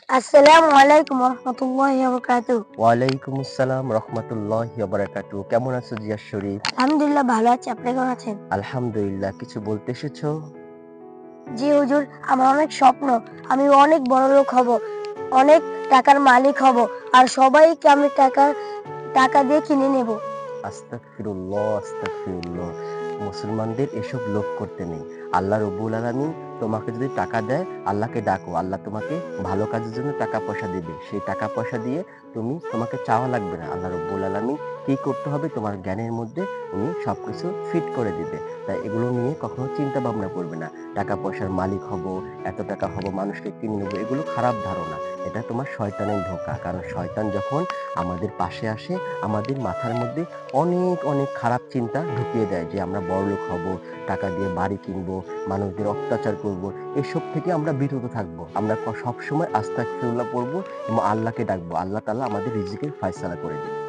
আসসালামু আলাইকুম রহমতুল্লাহি ওয়া বারাকাতুহু। ওয়ালাইকুম আসসালাম রহমতুল্লাহি ওয়া বারাকাতুহু। কেমন আছো জিয়া শরীফ? আলহামদুলিল্লাহ ভালো আছি। আপনি কেমন আছেন? আলহামদুলিল্লাহ। কিছু বলতে এসেছো? জি হুজুর, আমার অনেক স্বপ্ন। আমি অনেক বড়লোক হব। অনেক টাকার মালিক হব। আর সবাইকে আমি টাকা দিয়ে কিনে নেব। আস্তাগফিরুল্লাহ, আস্তাগফিরুল্লাহ। মুসলমানদের এসব লোভ করতে নেই। আল্লাহ রব্বুল আলামিন তোমাকে যদি টাকা দেয়, আল্লাহকে ডাকো। আল্লাহ তোমাকে ভালো কাজের জন্য টাকা পয়সা দিবে। সেই টাকা পয়সা দিয়ে তোমাকে চাওয়া লাগবে না। আল্লাহ রব্বুল আলামিন কি করতে হবে তোমার জ্ঞানের মধ্যে উনি সবকিছু ফিট করে দিবে। তাই এগুলো নিয়ে কখনো চিন্তা ভাবনা করবে না। টাকা পয়সার মালিক হব, এত টাকা হব, মানুষকে কিনে নেবো, এগুলো খারাপ ধারণা। এটা তোমার শয়তানের ধোঁকা। কারণ শয়তান যখন আমাদের পাশে আসে, আমাদের মাথার মধ্যে অনেক, অনেক খারাপ চিন্তা ঢুকিয়ে দেয় যে আমরা বড়লোক হব, টাকা দিয়ে বাড়ি কিনবো, মানুষদের অত্যাচার করব। এসব থেকে আমরা বিরত থাকবো। আমরা সবসময় আস্তাগফিরুল্লাহ পড়বো এবং আল্লাহকে ডাকবো। আল্লাহ তাআলা আমাদের রিজিকের ফায়সালা করে দিবে।